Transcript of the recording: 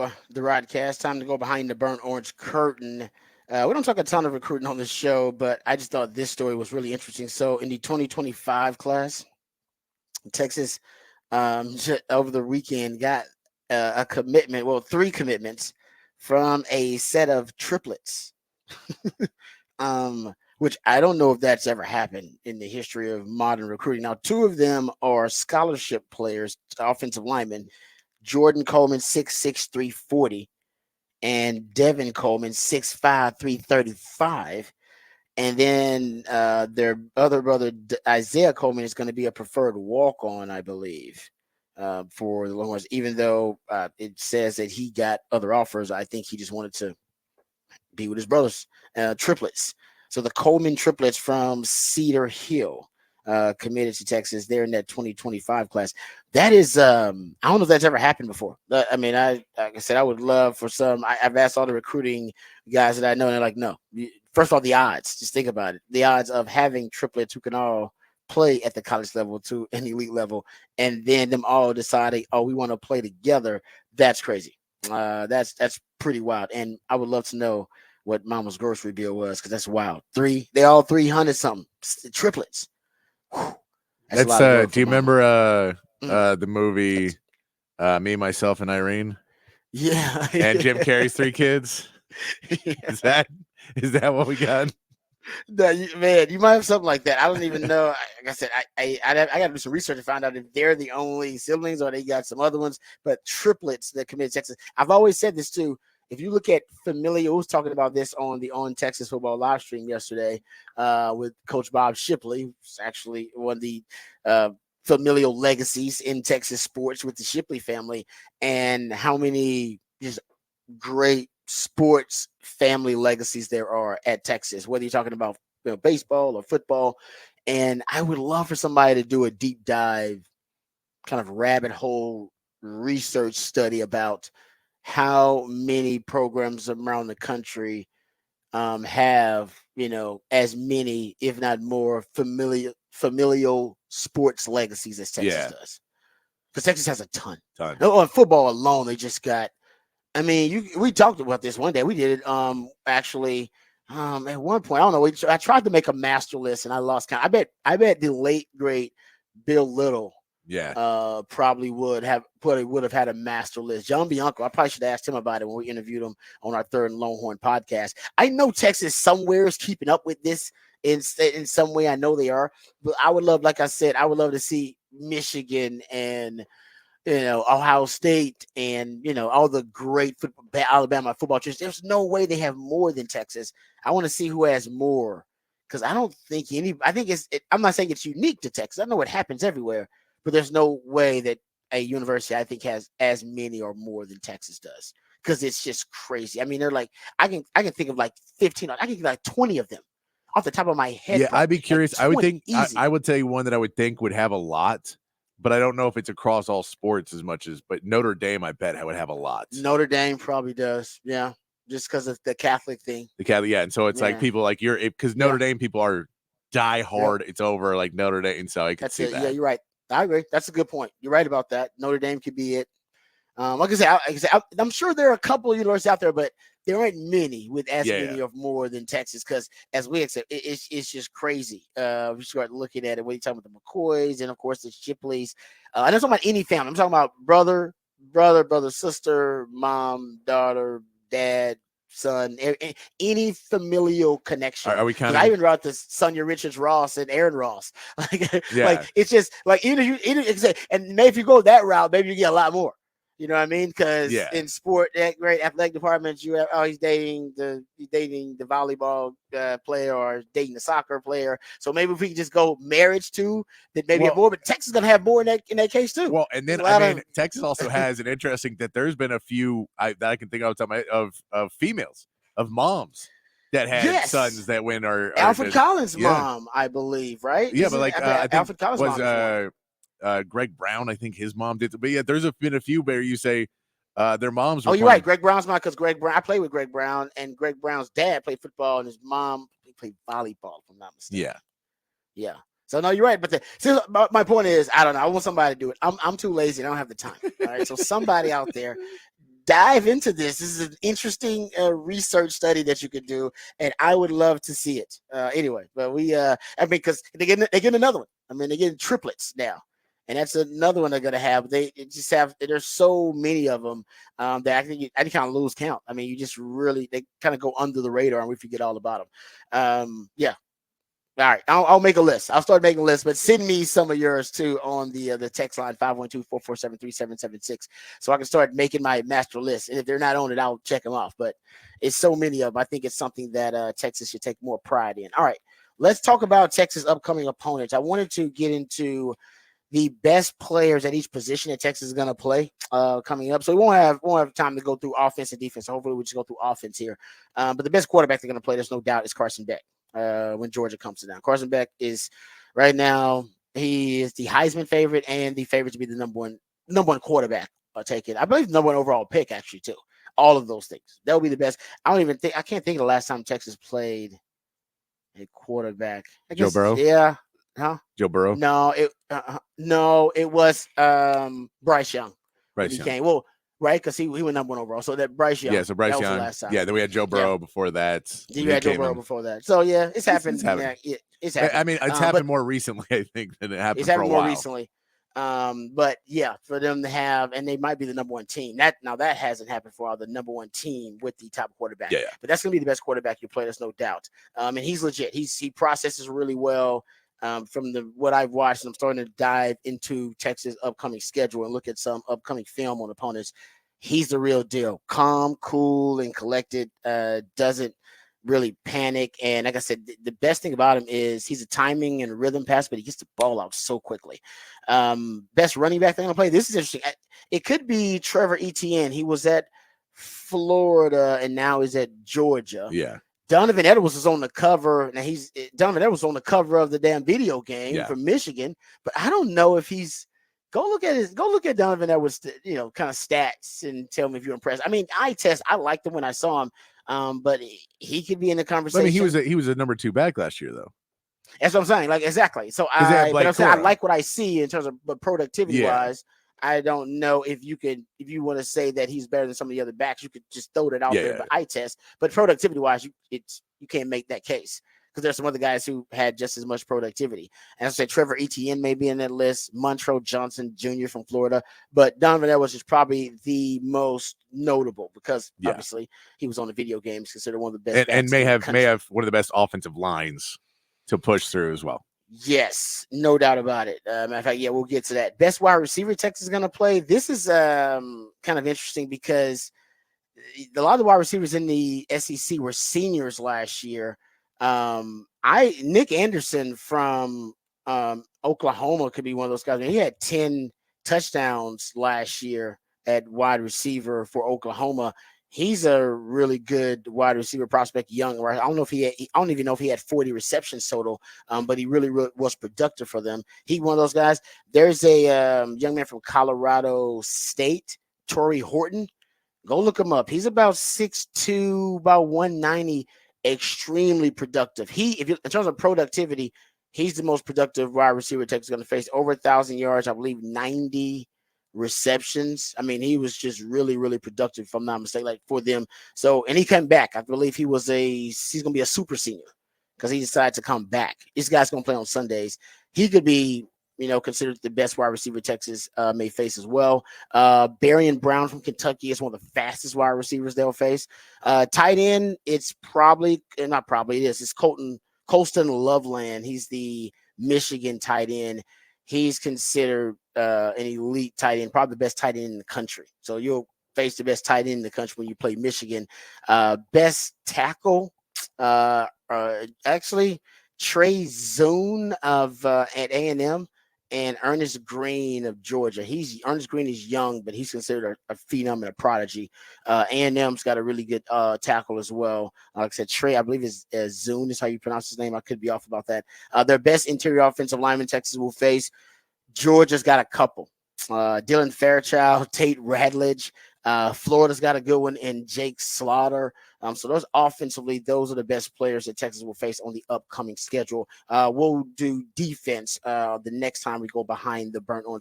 to the broadcast. Time to go behind the burnt orange curtain. We don't talk a ton of recruiting on this show, but I just thought this story was really interesting. So, in the 2025 class, Texas over the weekend got a commitment, well, three commitments from a set of triplets. Which I don't know if that's ever happened in the history of modern recruiting. Now, two of them are scholarship players, offensive linemen. Jordan Coleman, 6'6", 340, and Devin Coleman, 6'5", 335. And then their other brother, Isaiah Coleman, is going to be a preferred walk-on, I believe, for the Longhorns. Even though it says that he got other offers, I think he just wanted to be with his brothers, triplets. So the Coleman triplets from Cedar Hill committed to Texas. They're in that 2025 class. That is, I don't know if that's ever happened before. I mean, like I said, I would love for some. I've asked all the recruiting guys that I know, and they're like, no. First of all, the odds. Just think about it. The odds of having triplets who can all play at the college level to an elite level, and then them all deciding, oh, we want to play together. That's crazy. That's pretty wild. And I would love to know what Mama's grocery bill was, because that's wild. They all 300 something triplets. Whew. That's do you remember the movie Me, Myself, and Irene? Yeah. And Jim Carrey's three kids? Yeah. Is that what we got? Man, you might have something like that. I don't even know. Like I said, I got to do some research to find out if they're the only siblings or they got some other ones. But triplets that committed Texas. I've always said this too. If you look at familial, I was talking about this on the On Texas Football live stream yesterday with Coach Bob Shipley, who's actually one of the familial legacies in Texas sports with the Shipley family, and how many just great sports family legacies there are at Texas, whether you're talking about baseball or football. And I would love for somebody to do a deep dive, kind of rabbit hole research study about how many programs around the country have, as many, if not more, familial sports legacies as Texas does. Because Texas has a ton. On football alone, they just got. I mean, we talked about this one day. We did it actually at one point. I don't know. I tried to make a master list and I lost count. I bet the late great Bill Little probably would have had a master list. John Bianco, I probably should have asked him about it when we interviewed him on our Third and Longhorn podcast. I know Texas somewhere is keeping up with this in some way. I know they are, but I would love, like I said, I would love to see Michigan and Ohio State and all the great Alabama football teams. There's no way they have more than Texas. I want to see who has more, because I don't think I think I'm not saying it's unique to Texas. I know it happens everywhere, but there's no way that a university, I think, has as many or more than Texas does, because it's just crazy. I mean, they're like, I can think of like 15. I can think like 20 of them off the top of my head. Yeah, probably. I'd be curious. Like I would think I would tell you one that I would think would have a lot, but I don't know if it's across all sports as much as. But Notre Dame, I bet, would have a lot. Notre Dame probably does. Yeah, just because of the Catholic thing. The Catholic, yeah, and so it's like people like because Notre Dame people are die hard. It's over like Notre Dame, and so I could see that. Yeah, you're right. I agree. That's a good point. You're right about that. Notre Dame could be it. Like I say, I'm sure there are a couple of universities out there, but there aren't many with as many or more than Texas. Because as we accept, it's just crazy. We start looking at it. When you're talking about the McCoys and of course the Shipleys. I'm not talking about any family. I'm talking about brother, sister, mom, daughter, dad, son, any familial connection. Are we kind of? I even wrote this Sonia Richards Ross and Aaron Ross. Like it's just like even and maybe if you go that route, maybe you get a lot more. You know what I mean? Because in sport, that great athletic departments, you have he's dating the volleyball player or dating the soccer player. So maybe if we can just go marriage too, then maybe more. But Texas is gonna have more in that case too. Well, and then Texas also has an interesting that there's been a few that I can think of females, of moms that had sons that win Alfred Collins' mom, I believe, right? Yeah, but like I think Alfred Collins' mom Greg Brown, I think his mom did. But yeah, there's been a few where you say their moms were. Oh, you're right. Greg Brown's mom, because I played with Greg Brown, and Greg Brown's dad played football, and his mom played volleyball, if I'm not mistaken. Yeah. So no, you're right. But my point is, I don't know. I want somebody to do it. I'm too lazy. I don't have the time. All right. So somebody out there, dive into this. This is an interesting research study that you could do, and I would love to see it. Anyway, but I mean, because they get another one. I mean, they get triplets now, and that's another one they're gonna have. Just have there's so many of them that I kind of lose count. I mean, you just really they kind of go under the radar, and we forget all about them. Yeah, all right, I'll make a list. I'll start making a list, but send me some of yours too on the text line 512-447-3776 so I can start making my master list. And if they're not on it, I'll check them off. But it's so many of them. I think it's something that Texas should take more pride in. All right, let's talk about Texas' upcoming opponents. I wanted to get into the best players at each position that Texas is going to play coming up. So we won't have time to go through offense and defense. So hopefully we just go through offense here. But the best quarterback they're going to play, there's no doubt, is Carson Beck. When Georgia comes to them, Carson Beck is right now he is the Heisman favorite and the favorite to be the number one quarterback. I'll take it. I believe the number one overall pick actually too. All of those things that will be the best. I can't think of the last time Texas played a quarterback. I guess, Joe Burrow. Yeah. Huh? Joe Burrow. No, it was Bryce Young. Bryce Young. Came. Well, right, because he went number one overall. So that Bryce Young. Yeah, so Bryce that was Young. The last time. Yeah, then we had Joe Burrow before that. You had Joe Burrow before that. So yeah, it's happened. It's happened. Yeah, it's happened. I mean, it's happened more recently, I think, than it happened it's for happened a while. More recently. But yeah, for them to have, and they might be the number one team. That hasn't happened for a while. The number one team with the top quarterback. Yeah. But that's gonna be the best quarterback you play. There's no doubt. And he's legit. He processes really well. From what I've watched, I'm starting to dive into Texas' upcoming schedule and look at some upcoming film on opponents. He's the real deal. Calm, cool, and collected. Doesn't really panic. And like I said, the best thing about him is he's a timing and rhythm pass, but he gets the ball out so quickly. Best running back they're going to play. This is interesting. It could be Trevor Etienne. He was at Florida and now is at Georgia. Yeah. Donovan Edwards was on the cover. Now Donovan Edwards was on the cover of the damn video game from Michigan, but I don't know if he's. Go look at Donovan Edwards, kind of stats and tell me if you're impressed. I mean, I liked him when I saw him, but he could be in the conversation. I mean, he was a number 2 back last year, though. That's what I'm saying. Like exactly. So I like what I see in terms of productivity wise. I don't know if you want to say that he's better than some of the other backs, you could just throw that out there. But eye test, but productivity wise, you can't make that case. Because there's some other guys who had just as much productivity. And I say Trevor Etienne may be in that list, Montrell Johnson Jr. from Florida, but Donovan Edwards is probably the most notable because obviously he was on the video games, considered one of the best. And may have one of the best offensive lines to push through as well. Yes, no doubt about it. Matter of fact, we'll get to that. Best wide receiver Texas is going to play. This is kind of interesting because a lot of the wide receivers in the SEC were seniors last year. Nick Anderson from Oklahoma could be one of those guys. He had 10 touchdowns last year at wide receiver for Oklahoma. He's a really good wide receiver prospect, young. Right? I don't even know if he had 40 receptions total, but he really was productive for them. He one of those guys. There's a young man from Colorado State, Torrey Horton. Go look him up. He's about 6'2", about 190. Extremely productive. In terms of productivity, he's the most productive wide receiver Texas is going to face. Over 1,000 yards, I believe 90 receptions. I mean, he was just really, really productive, if I'm not mistaken, like for them. So, and he came back. I believe he's going to be a super senior because he decided to come back. This guy's going to play on Sundays. He could be, considered the best wide receiver Texas may face as well. Barian Brown from Kentucky is one of the fastest wide receivers they'll face. Tight end, it's it's Colston Loveland. He's the Michigan tight end. He's considered an elite tight end, probably the best tight end in the country. So you'll face the best tight end in the country when you play Michigan. Best tackle, actually, Trey Zune at A&M. And Ernest Green of Georgia. Ernest Green is young, but he's considered a phenom and a prodigy. A&M's got a really good tackle as well. Like I said, Trey, I believe is Zune is how you pronounce his name. I could be off about that. Their best interior offensive lineman Texas will face. Georgia's got a couple. Dylan Fairchild, Tate Radledge. Florida's got a good one in Jake Slaughter. So those offensively, those are the best players that Texas will face on the upcoming schedule. We'll do defense the next time we go behind the burnt orange